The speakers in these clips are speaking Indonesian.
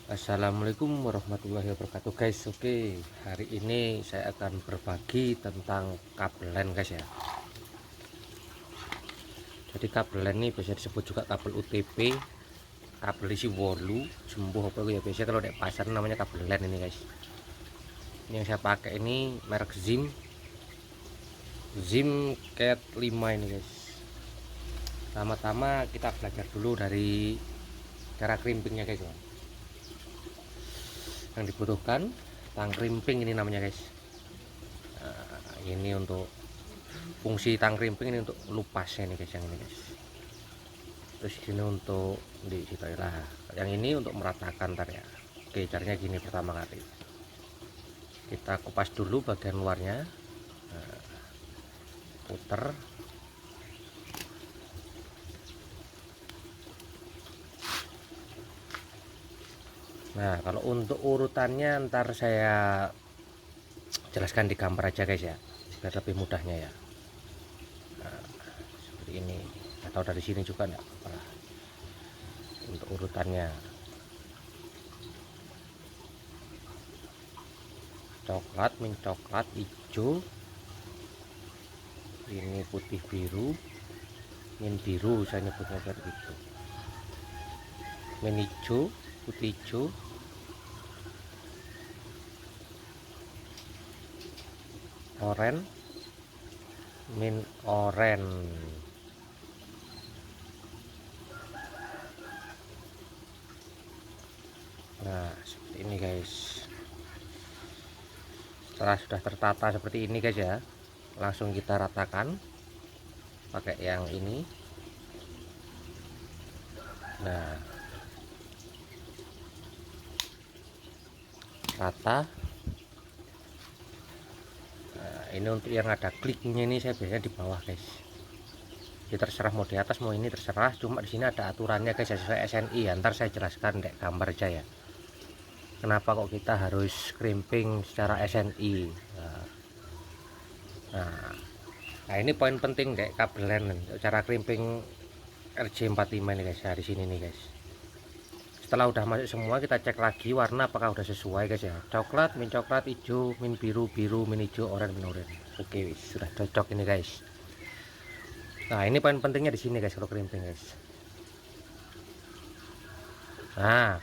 Assalamualaikum warahmatullahi wabarakatuh guys. Oke, hari ini saya akan berbagi tentang kabelan guys ya. Jadi kabelan ini biasa disebut juga kabel UTP, kabel isi wolu sembuh apa ya, biasanya kalau di pasar namanya kabelan ini guys. Ini yang saya pakai ini merek Zim Cat 5 ini guys. Pertama-tama kita belajar dulu dari cara crimpingnya guys ya. Yang dibutuhkan tang crimping ini namanya guys. Nah, ini untuk fungsi tang crimping ini untuk lupasnya nih guys, yang ini guys. Terus ini untuk di situ lah, yang ini untuk meratakan ntar ya. Oke, caranya gini. Pertama kali kita kupas dulu bagian luarnya. Nah, puter. Nah, kalau untuk urutannya ntar saya jelaskan di gambar aja guys ya, biar lebih mudahnya ya. Nah, seperti ini, atau dari sini juga enggak apa-apa. Untuk urutannya coklat, min coklat, hijau, ini putih biru, min biru saya nyebutnya kayak gitu, min hijau, putih hijau, oren, min oren. Nah, seperti ini guys. Setelah sudah tertata seperti ini guys ya, langsung kita ratakan pakai yang ini. Nah, rata. Nah, ini untuk yang ada kliknya ini saya biasanya di bawah guys. Jadi terserah mau di atas mau ini terserah, cuma di sini ada aturannya guys sesuai SNI ya. Ntar saya jelaskan dek gambar aja ya, kenapa kok kita harus crimping secara SNI. Nah, ini poin penting dek kabelan cara crimping RJ45 ini guys ya, di sini nih guys. Setelah udah masuk semua, kita cek lagi warna apakah udah sesuai guys ya. Coklat, min coklat, hijau, min biru, biru, min hijau, oranye, min oranye. Oke, sudah cocok ini guys. Nah, ini poin pentingnya di sini guys kalau crimping guys. Nah,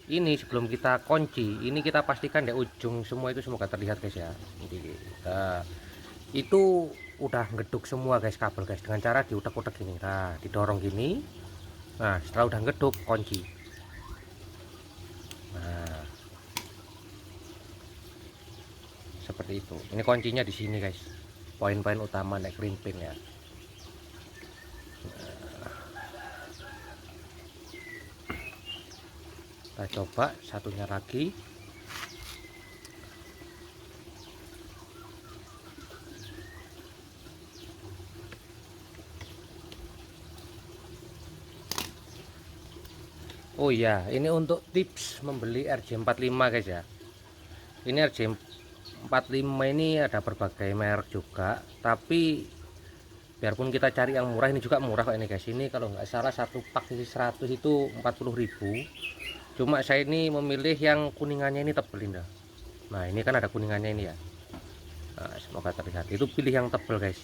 ini sebelum kita kunci, ini kita pastikan di ujung semua itu semoga terlihat guys ya. Jadi itu udah ngeduk semua guys kabel guys, dengan cara diutak-utak gini. Nah, didorong gini. Nah, setelah udah ngeduk, kunci. Nah, seperti itu. Ini kuncinya di sini guys, poin-poin utama naik crimping ya. Kita coba satunya lagi. Oh iya, ini untuk tips membeli RJ45 guys ya. Ini RJ45 ini ada berbagai merek juga, tapi biarpun kita cari yang murah, ini juga murah kok ini guys. Ini kalau nggak salah satu pak isi 100 itu 40.000. Cuma saya ini memilih yang kuningannya ini tebel dah. Nah, ini kan ada kuningannya ini ya. Nah, semoga terlihat. Itu pilih yang tebel guys,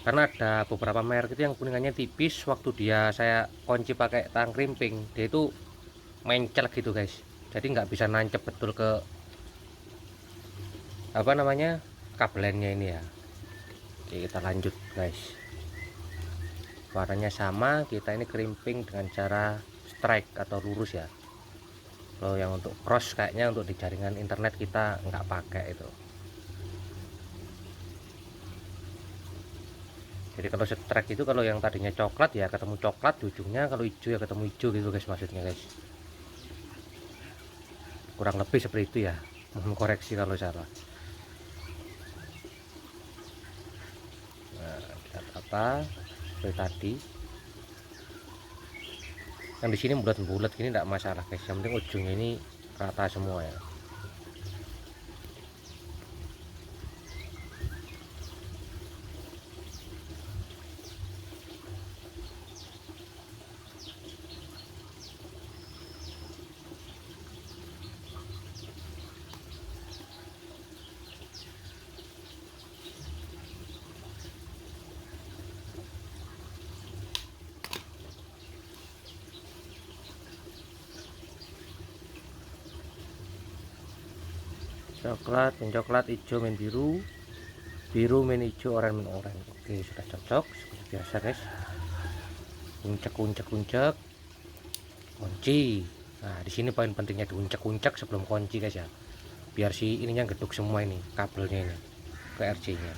karena ada beberapa merek itu yang kuningannya tipis. Waktu saya kunci pakai tang crimping, dia itu mencel gitu guys, jadi nggak bisa nancep betul ke apa namanya kabelannya ini ya. Oke, kita lanjut guys. Warnanya sama, kita ini crimping dengan cara strike atau lurus ya. Kalau yang untuk cross kayaknya untuk di jaringan internet kita nggak pakai itu. Jadi kalau strike itu kalau yang tadinya coklat ya ketemu coklat di ujungnya, kalau hijau ya ketemu hijau gitu guys, maksudnya guys. Kurang lebih seperti itu ya, mohon koreksi kalau salah. Nah, kita tata seperti tadi. Yang di sini bulat-bulat gini tidak masalah guys, yang penting ujungnya ini rata semua ya. coklat, hijau main biru, biru main hijau, oranye main oranye. Oke, sudah cocok seperti biasa guys. Kuncek, kunci. Nah, di sini poin pentingnya diuncek sebelum kunci guys ya, biar si ininya geduk semua ini kabelnya ini ke RJ-nya.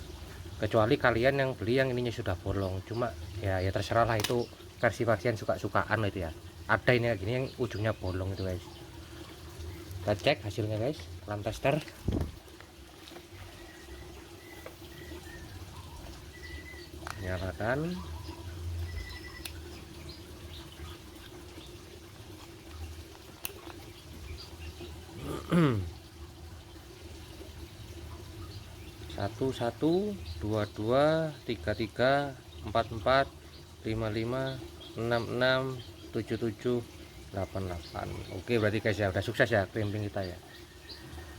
Kecuali kalian yang beli yang ininya sudah bolong, cuma ya terserah lah, itu versi yang suka-sukaan itu ya. Ada ini kayak gini yang ujungnya bolong itu guys. Kita cek hasilnya guys, lamp tester. Nyalakan. Satu, 22, 33, 44, 55, 66, 77, 88. Oke, berarti guys ya udah sukses ya crimping kita ya.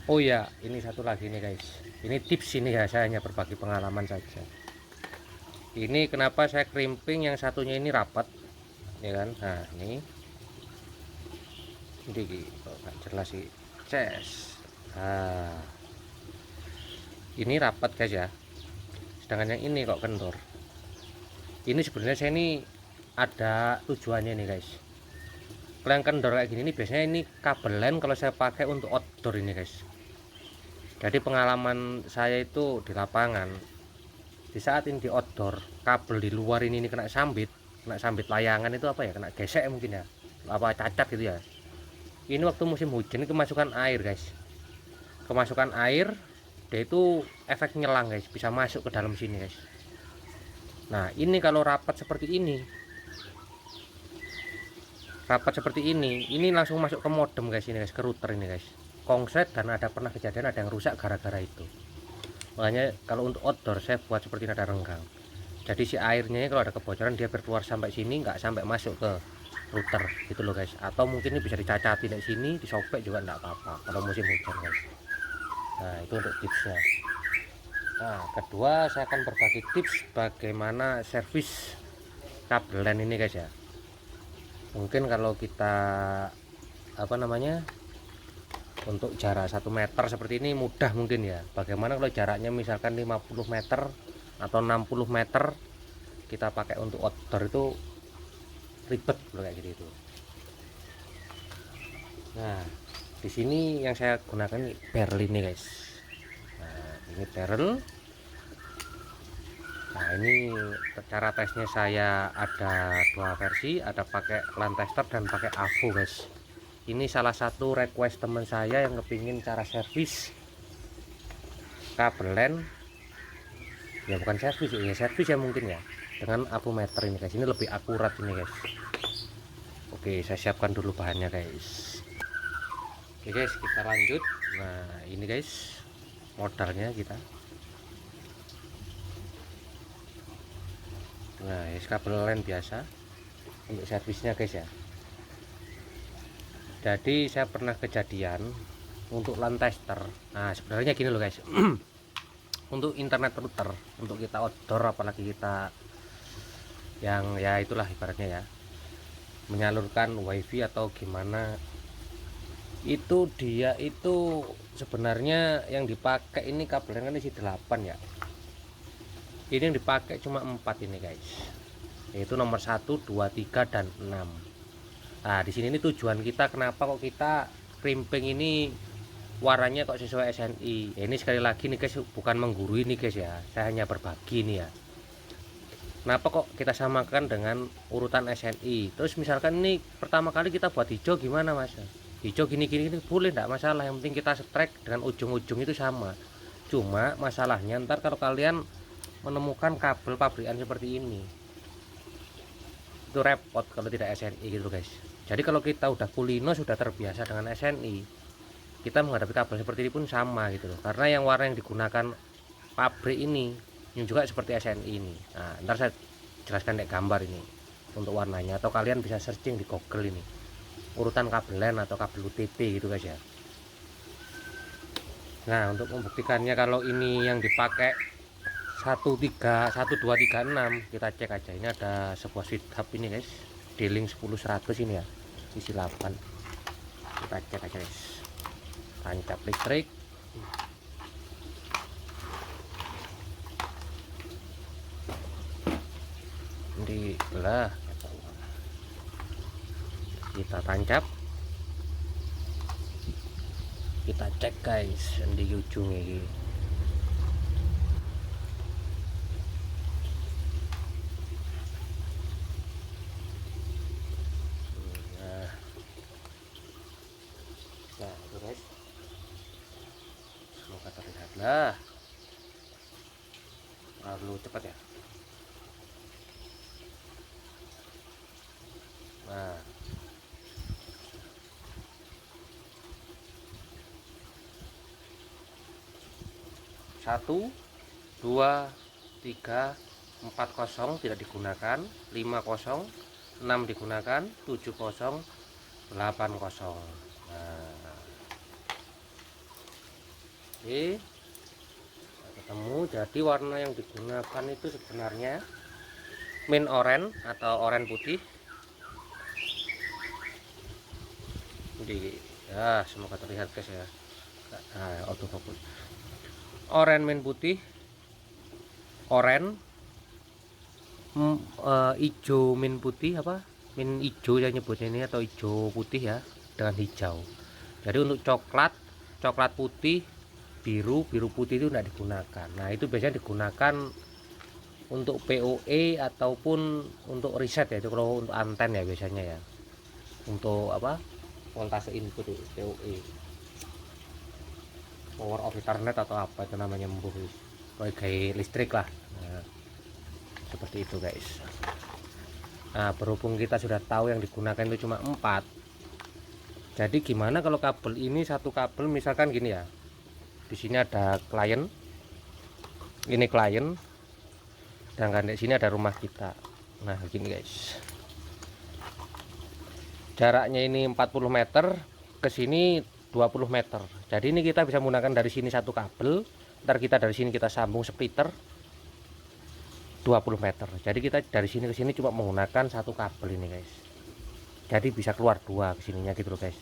Oh ya, ini satu lagi nih guys, ini tips ini ya, saya hanya berbagi pengalaman saja. Ini kenapa saya crimping yang satunya ini rapat ya kan. Nah ini kok nggak jelas sih, nah ini rapat guys ya, sedangkan yang ini kok kendor. Ini sebenarnya saya ini ada tujuannya nih guys. Kalau yang kendor kayak gini nih, biasanya ini kabel LAN kalau saya pakai untuk outdoor ini guys. Jadi pengalaman saya itu di lapangan, di saat ini di outdoor, kabel di luar ini kena sambit layangan itu apa ya, kena gesek mungkin ya, apa cacat gitu ya. Ini waktu musim hujan itu kemasukan air guys, dia itu efek nyelang guys, bisa masuk ke dalam sini guys. Nah ini kalau rapat seperti ini langsung masuk ke modem guys, ini guys, ke router ini guys, konslet. Dan ada pernah kejadian ada yang rusak gara-gara itu. Makanya kalau untuk outdoor saya buat seperti ini, ada renggang. Jadi si airnya kalau ada kebocoran dia berkeluar sampai sini, nggak sampai masuk ke router gitu loh guys. Atau mungkin ini bisa dicacati dari sini, disobek juga enggak apa-apa kalau musim hujan guys. Nah itu untuk tipsnya. Nah kedua, saya akan berbagi tips bagaimana servis kabel LAN ini guys ya. Mungkin kalau kita untuk jarak 1 meter seperti ini mudah mungkin ya. Bagaimana kalau jaraknya misalkan 50 meter atau 60 meter, kita pakai untuk outdoor itu ribet loh kayak gitu. Nah di sini yang saya gunakan barrel ini guys. Nah ini barrel. Nah ini cara tesnya saya ada 2 versi, ada pakai LAN tester dan pakai AVO guys. Ini salah satu request teman saya yang kepingin cara servis kabel LAN, ya bukan servis ya mungkin ya, dengan avometer ini guys. Ini lebih akurat ini guys. Oke, saya siapkan dulu bahannya guys. Oke guys, kita lanjut. Nah ini guys modalnya kita. Nah ini kabel LAN biasa untuk servisnya guys ya. Jadi saya pernah kejadian untuk LAN tester. Nah sebenarnya gini loh guys, untuk internet router, untuk kita outdoor, apalagi kita yang ya itulah ibaratnya ya, menyalurkan wifi atau gimana, itu dia itu sebenarnya yang dipakai ini kabelnya kan isi 8 ya. Ini yang dipakai cuma 4 ini guys, yaitu nomor 1, 2, 3 dan 6. Nah di sini ini tujuan kita, kenapa kok kita crimping ini warnanya kok sesuai SNI ya. Ini sekali lagi nih guys, bukan menggurui nih guys ya, saya hanya berbagi nih ya. Kenapa kok kita samakan dengan urutan SNI. Terus misalkan ini pertama kali kita buat hijau, gimana mas, hijau gini boleh, enggak masalah, yang penting kita strike dengan ujung-ujung itu sama. Cuma masalahnya ntar kalau kalian menemukan kabel pabrikan seperti ini, itu repot kalau tidak SNI gitu guys. Jadi kalau kita udah kulino, sudah terbiasa dengan SNI, kita menghadapi kabel seperti ini pun sama gitu loh. Karena yang warna yang digunakan pabrik ini juga seperti SNI ini. Nah ntar saya jelaskan kayak gambar ini untuk warnanya, atau kalian bisa searching di Google ini urutan kabel LAN atau kabel UTP gitu guys ya. Nah untuk membuktikannya kalau ini yang dipakai 1, 2, 3, 6, kita cek aja. Ini ada sebuah switch hub ini guys, D-Link 10-100 ini ya, isi 8. Kita cek aja guys, tancap listrik. lah kita tancap, kita cek guys di ujung ini. Nah itu guys, semoga terlihat lah, terlalu cepat ya. Nah 1 2 3 4 0 tidak digunakan, 5 0 6 digunakan, 7 0 8 0. Nah oke, ketemu. Jadi warna yang digunakan itu sebenarnya mint orange atau oranye putih. Jadi ya semoga terlihat guys ya. Nah, autofocus oranye mint putih, oranye hijau mint putih, apa mint hijau saya nyebutnya ini, atau hijau putih ya dengan hijau. Jadi untuk coklat, coklat putih, biru, biru putih itu tidak digunakan. Nah itu biasanya digunakan untuk POE ataupun untuk riset ya, itu kalau untuk anten ya biasanya ya, untuk apa, voltase input itu POE, power of ethernet atau apa itu namanya, kayak listrik lah. Nah, seperti itu guys. Nah berhubung kita sudah tahu yang digunakan itu cuma 4, jadi gimana kalau kabel ini, satu kabel misalkan gini ya, di sini ada klien, ini klien, sedangkan di sini ada rumah kita. Nah gini guys, jaraknya ini 40 meter, ke sini 20 meter. Jadi ini kita bisa menggunakan dari sini satu kabel, ntar kita dari sini kita sambung splitter 20 meter. Jadi kita dari sini ke sini cuma menggunakan satu kabel ini guys. Jadi bisa keluar 2 ke sininya gitu loh guys.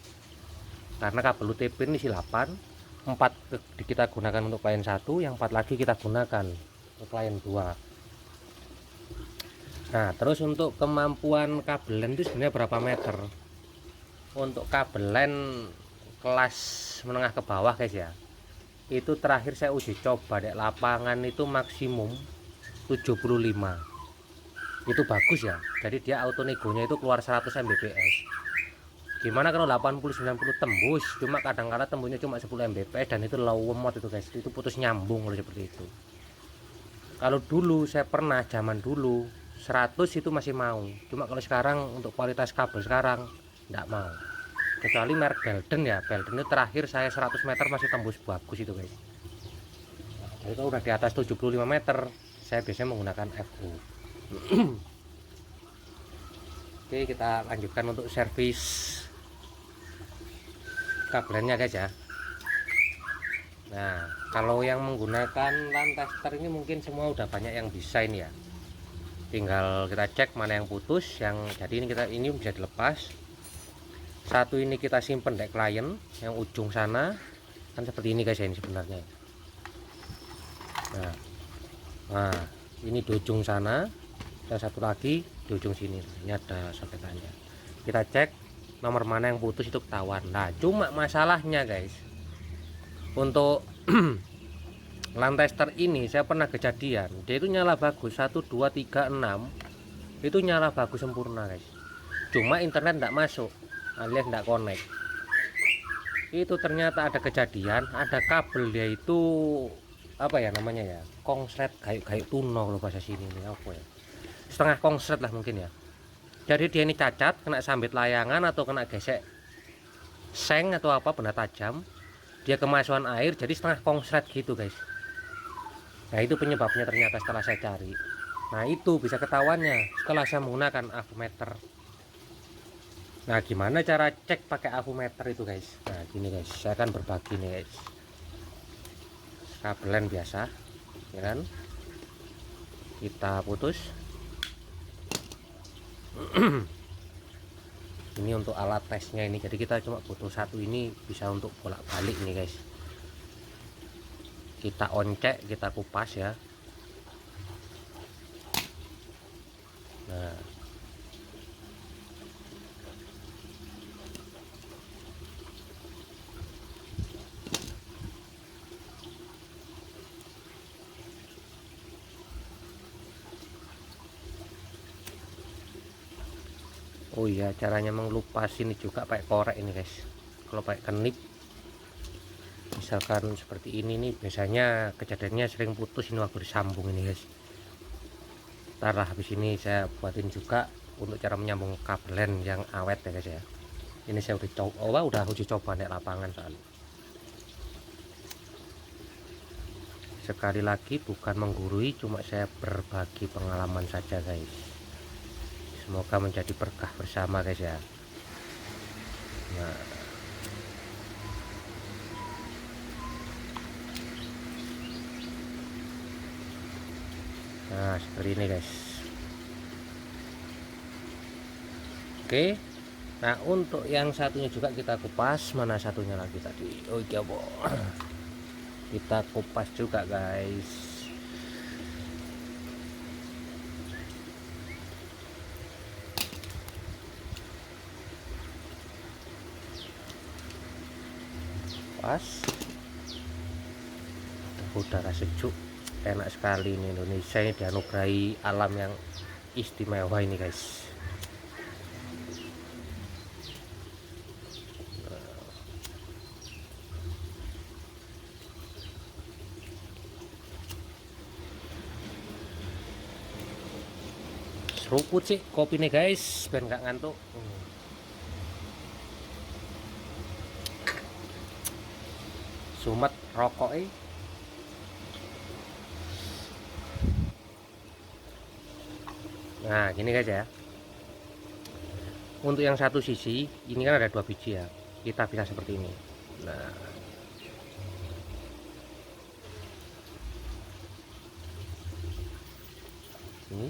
Karena kabel UTP ini isi 8, 4 kita gunakan untuk klien 1, yang 4 lagi kita gunakan untuk klien 2. Nah terus untuk kemampuan kabel LAN itu sebenarnya berapa meter? Untuk kabel LAN kelas menengah ke bawah guys ya, itu terakhir saya uji coba di lapangan itu maksimum 75. Itu bagus ya, jadi dia auto negonya itu keluar 100 Mbps. Gimana kalau 80-90 tembus, cuma kadang-kadang tembusnya cuma 10 Mbps, dan itu low mod itu guys, itu putus nyambung kalau seperti itu. Kalau dulu saya pernah, zaman dulu 100 itu masih mau, cuma kalau sekarang untuk kualitas kabel sekarang tidak mau, kecuali merek Belden ya. Belden itu terakhir saya 100 meter masih tembus bagus itu guys. Jadi kalau udah di atas 75 meter saya biasanya menggunakan FU. Oke, kita lanjutkan untuk servis kabelnya guys ya. Nah kalau yang menggunakan LAN tester ini mungkin semua udah banyak yang bisa ini ya, tinggal kita cek mana yang putus. Yang jadi ini bisa dilepas, satu ini kita simpen di klien yang ujung sana kan, seperti ini guys ya ini sebenarnya. Nah ini di ujung sana, dan satu lagi di ujung sini, ini ada soketannya. Kita cek nomor mana yang putus itu ketahuan. Nah cuma masalahnya guys, untuk LAN tester ini saya pernah kejadian, dia itu nyala bagus 1 2 3 6, itu nyala bagus sempurna guys, cuma internet tidak masuk alias tidak connect. Itu ternyata ada kejadian, ada kabel dia itu apa ya namanya ya, konslet, kayak tuno kalau bahasa sini ini apa ya, setengah konslet lah mungkin ya. Jadi dia ini cacat, kena sambit layangan atau kena gesek seng atau apa benda tajam, dia kemasukan air jadi setengah konslet gitu guys. Nah itu penyebabnya ternyata setelah saya cari. Nah itu bisa ketahuannya setelah saya menggunakan avometer. Nah gimana cara cek pakai avometer itu guys? Nah gini guys, saya akan berbagi nih guys, kabel LAN biasa ya kan, kita putus. Ini untuk alat tesnya ini, jadi kita cuma butuh satu ini, bisa untuk bolak-balik nih guys. Kita oncek, kita kupas ya. Nah Oh iya, caranya mengelupas ini juga pakai korek ini guys. Kalau pakai kenip misalkan seperti ini nih, biasanya kejadiannya sering putus ini waktu disambung ini guys. Ntar lah habis ini saya buatin juga untuk cara menyambung kabel LAN yang awet ya guys ya. Ini saya udah coba, udah uji coba di lapangan soalnya. Sekali lagi bukan menggurui, cuma saya berbagi pengalaman saja guys. Semoga menjadi berkah bersama guys ya. Nah seperti ini guys. Oke, nah untuk yang satunya juga kita kupas. Mana satunya lagi tadi? Oh iya boh, kita kupas juga guys. Pas udara sejuk, enak sekali ini. Indonesia ini dianugerahi alam yang istimewa ini guys. Seruput sih kopi nih guys, biar nggak ngantuk. Sumet rokok Nah gini guys ya, untuk yang satu sisi ini kan ada 2 biji ya, kita bisa seperti ini. Nah ini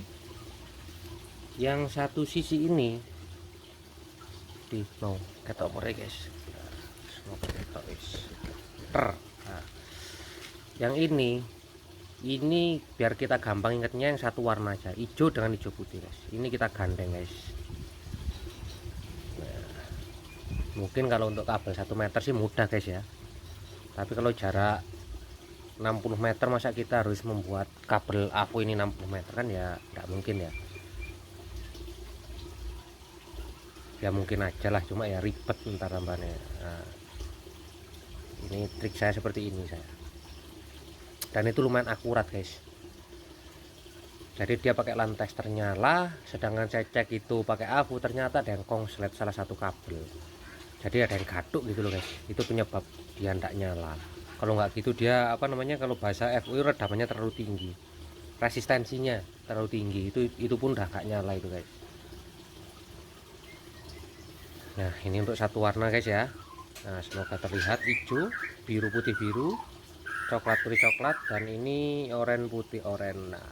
yang satu sisi ini di mau ketok mereka guys. Semoga ketok nah, yang ini biar kita gampang ingatnya yang satu warna aja, hijau dengan hijau putih guys. Ini kita gandeng guys. Nah, mungkin kalau untuk kabel 1 meter sih mudah guys ya, tapi kalau jarak 60 meter masa kita harus membuat kabel AVO ini 60 meter kan ya nggak mungkin ya. Ya mungkin aja lah, cuma ya ribet ntar tambahnya. Nah, ini trik saya seperti ini saya, dan itu lumayan akurat guys. Jadi dia pakai LAN tester nyala, sedangkan saya cek itu pakai AVO ternyata ada yang konslet salah satu kabel. Jadi ada yang gatuk gitu loh guys, itu penyebab dia tidak nyala. Kalau nggak gitu dia apa namanya, kalau bahasa FUI redamannya terlalu tinggi, resistensinya terlalu tinggi, itu pun udah gak nyala itu guys. Nah ini untuk satu warna guys ya. Nah semoga terlihat hijau, biru putih biru, coklat putih coklat, dan ini oranye putih oranye. Nah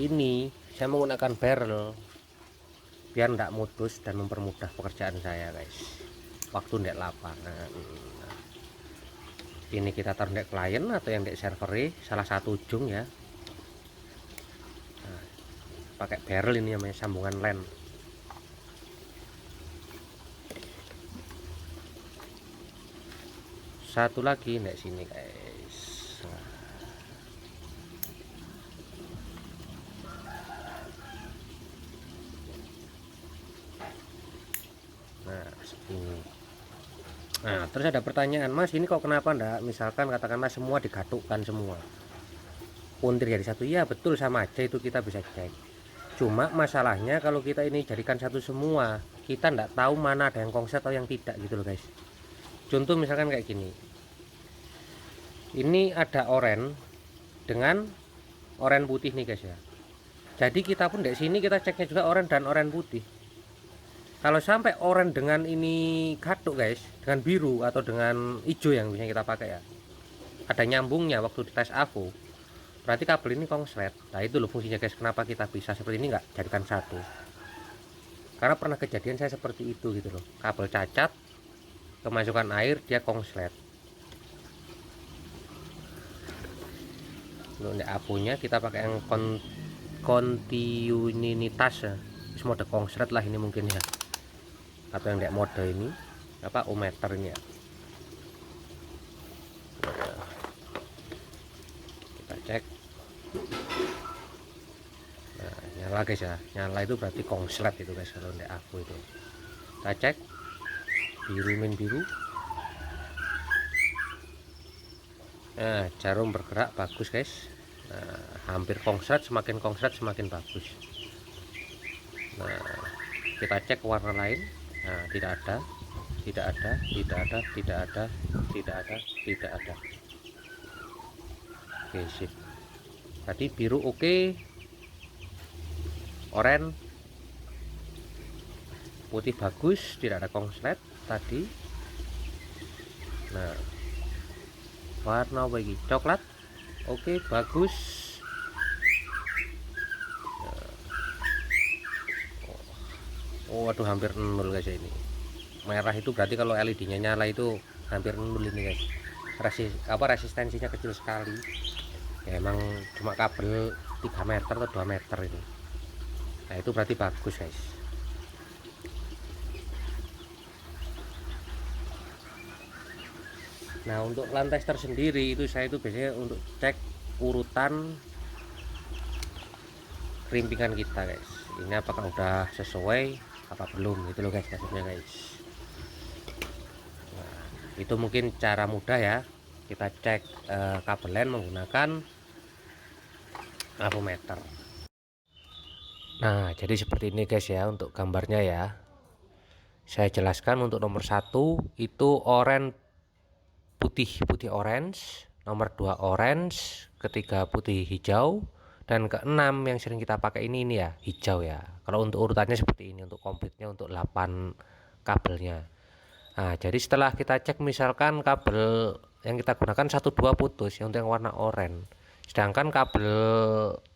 ini saya menggunakan barrel biar tidak mutus dan mempermudah pekerjaan saya guys waktu ndek lapangan. Nah, ini kita taruh ndek klien atau yang ndek server salah satu ujung ya. Nah, pakai barrel ini namanya sambungan LAN. Satu lagi ndek sini guys. Nah segini. Nah terus ada pertanyaan, Mas ini kok kenapa ndak misalkan katakanlah semua digatukkan semua, puntir jadi satu? Ya betul, sama aja itu, kita bisa cek. Cuma masalahnya kalau kita ini jadikan satu semua, kita ndak tahu mana ada yang konslet atau yang tidak gitu loh guys. Contoh misalkan kayak gini, ini ada oranye dengan oranye putih nih guys ya. Jadi kita pun dari sini kita ceknya juga oranye dan oranye putih. Kalau sampai oranye dengan ini gatuk guys, dengan biru atau dengan hijau yang bisa kita pakai ya, ada nyambungnya waktu di tes AVO, berarti kabel ini konslet. Nah itu loh fungsinya guys, kenapa kita bisa seperti ini nggak jadikan satu, karena pernah kejadian saya seperti itu gitu loh, kabel cacat, kemasukan air dia konslet. Untuk AVO nya kita pakai yang kontinuitas ya, mode konslet lah ini mungkin ya, atau yang kayak mode ini apa ohmmeternya. Kita cek. Nah nyala guys ya. Nyala itu berarti kongslet itu guys kalau untuk aku itu. Kita cek biru, min biru. Nah, jarum bergerak bagus guys. Nah, hampir kongslet, semakin bagus. Nah, kita cek warna lain. Nah, tidak ada. Oke, sip. Tadi biru oke, oranye putih bagus, tidak ada kongslet tadi. Nah, warna apa lagi? Coklat oke, bagus. Nah, oh waduh, hampir 0 guys ini. Merah itu berarti kalau LED-nya nyala itu hampir 0 ini guys. Resistensinya kecil sekali ya, emang cuma kabel 3 meter atau 2 meter ini. Nah, itu berarti bagus guys. Nah, untuk line tester sendiri itu saya itu biasanya untuk cek urutan kerimpingan kita guys, ini apakah udah sesuai apa belum gitu loh guys, maksudnya guys. Nah, itu mungkin cara mudah ya, kita cek kabel line menggunakan avometer. Nah, jadi seperti ini guys ya untuk gambarnya ya. Saya jelaskan untuk nomor 1 itu oranye putih orange, nomor 2 orange, ketiga putih hijau, dan keenam yang sering kita pakai ini ya hijau ya. Kalau untuk urutannya seperti ini untuk komplitnya untuk 8 kabelnya. Nah, jadi setelah kita cek misalkan kabel yang kita gunakan 1-2 putus yang untuk yang warna oranye, sedangkan kabel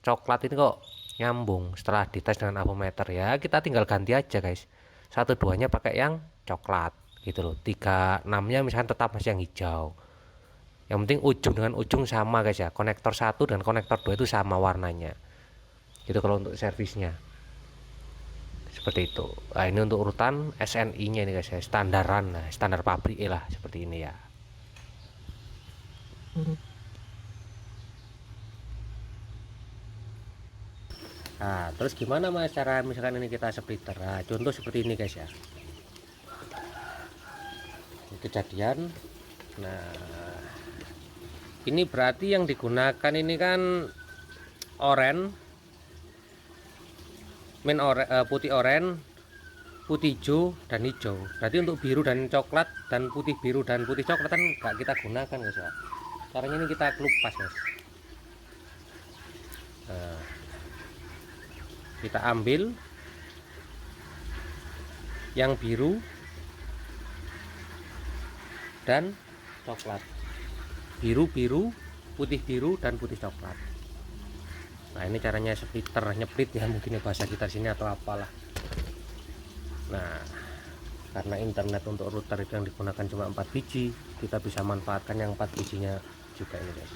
coklat ini kok nyambung setelah dites dengan avometer ya, kita tinggal ganti aja guys, 1-2 nya pakai yang coklat gitu loh, 3-6 nya misalkan tetap masih yang hijau. Yang penting ujung dengan ujung sama guys ya, konektor 1 dan konektor 2 itu sama warnanya gitu kalau untuk servisnya seperti itu. Nah, ini untuk urutan SNI nya ini guys ya, standaran, nah, standar pabrik lah seperti ini ya. Nah, terus gimana mas cara misalkan ini kita splitter? Nah, contoh seperti ini guys ya, kejadian. Nah, ini berarti yang digunakan ini kan oranye, putih oranye, putih hijau dan hijau. Berarti untuk biru dan coklat dan putih biru dan putih coklat kan nggak kita gunakan guys ya. Caranya ini kita kelupas guys. Nah, kita ambil yang biru dan coklat, biru putih biru dan putih coklat. Nah, ini caranya splitter nyeplit ya, mungkin bahasa kita sini atau apalah. Nah, karena internet untuk router itu yang digunakan cuma 4 biji, kita bisa manfaatkan yang 4 bijinya juga ini guys.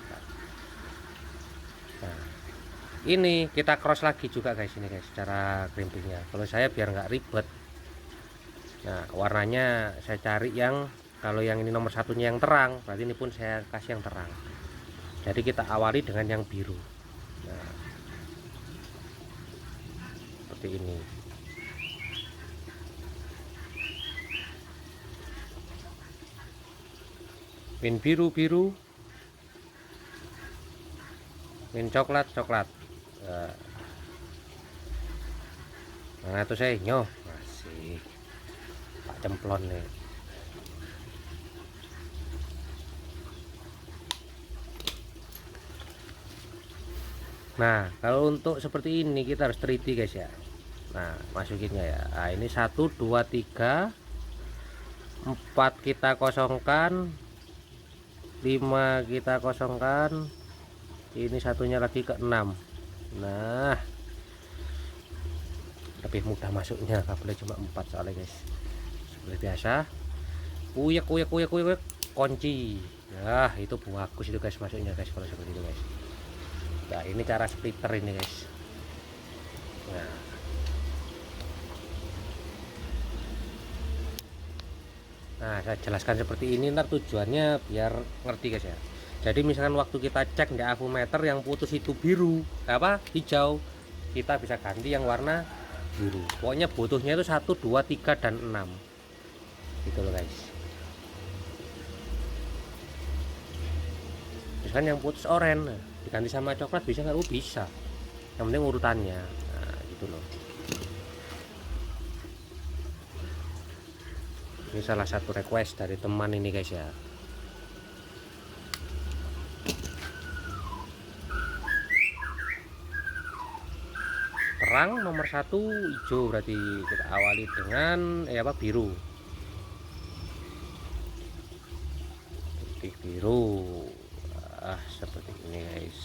Nah, ini kita cross lagi juga guys ini guys, cara crimpingnya. Kalau saya biar nggak ribet, nah warnanya saya cari yang, kalau yang ini nomor 1-nya yang terang, berarti ini pun saya kasih yang terang. Jadi kita awali dengan yang biru. Nah, seperti ini. Min biru, min coklat. Nah, itu saya nyoh masih tak cemplon nih. Nah, kalau untuk seperti ini kita harus teliti guys ya. Nah, masukinnya ya. Nah, ini 1 2 3 4 kita kosongkan, 5 kita kosongkan, ini satunya lagi ke 6. Nah, lebih mudah masuknya, kabelnya cuma 4 soalnya guys. Seperti biasa, uyek kunci. Nah, itu bagus itu guys masuknya guys kalau seperti itu guys. Nah, ini cara splitter ini guys. Nah, saya jelaskan seperti ini, ntar tujuannya biar ngerti guys ya. Jadi misalkan waktu kita cek di avometer yang putus itu biru hijau, kita bisa ganti yang warna biru. Pokoknya butuhnya itu 1, 2, 3, dan 6 gitu loh guys. Misalkan yang putus oranye diganti sama coklat bisa nggak? Bisa, yang penting urutannya. Nah gitu loh. Ini salah satu request dari teman ini guys ya. Terang nomor 1 hijau, berarti kita awali dengan biru. Putih biru. Seperti ini guys.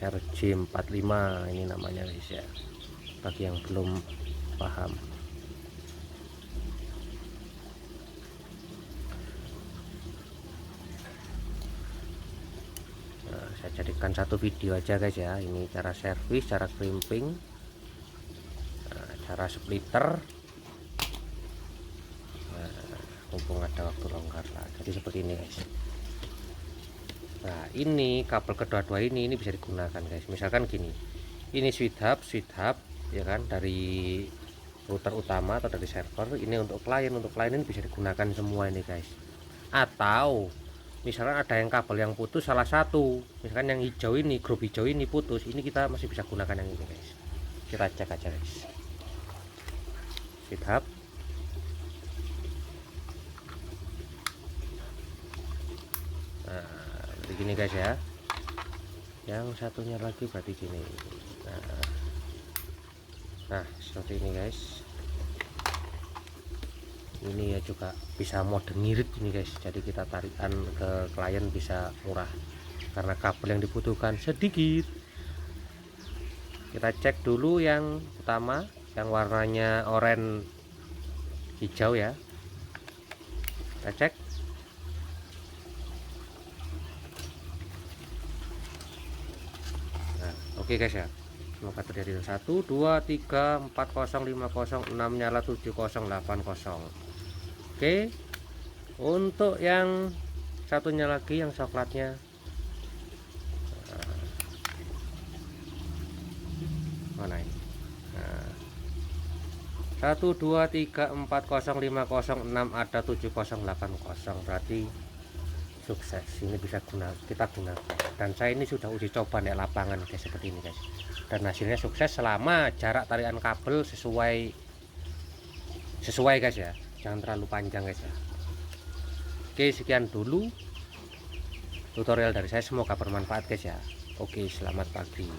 RJ45 ini namanya guys ya, bagi yang belum paham. Nah, saya jadikan satu video aja guys ya. Ini cara servis, cara crimping, cara splitter. Mumpung ada waktu longgar lah, jadi seperti ini guys. Nah ini kabel kedua-dua ini bisa digunakan guys. Misalkan gini, ini switch hub ya kan, dari router utama atau dari server. Ini untuk klien ini bisa digunakan semua ini guys. Atau misalkan ada yang kabel yang putus salah satu, misalkan yang hijau ini, grup hijau ini putus, ini kita masih bisa gunakan yang ini guys. Kita cek aja guys. Switch hub. Gini guys ya, yang satunya lagi berarti gini. Nah seperti ini guys. Ini ya juga bisa mode ngirit ini guys, jadi kita tarikan ke klien bisa murah karena kabel yang dibutuhkan sedikit. Kita cek dulu yang utama, yang warnanya oranye hijau ya. Kita cek. Oke guys ya, semoga terjadi 1, 2, 3, 4, 0, 5, 0, 6 nyala, 7, 0, 8, 0. Oke, untuk yang satunya lagi yang coklatnya, mana ini? 1, 2, 3, 4, 0, 5, 0, 6 ada 7, 0, 8, 0, berarti sukses. Ini bisa kita gunakan, dan saya ini sudah uji coba di lapangan guys, seperti ini guys, dan hasilnya sukses selama jarak tarikan kabel sesuai guys ya, jangan terlalu panjang guys ya. Oke, sekian dulu tutorial dari saya, semoga bermanfaat guys ya. Oke, selamat pagi.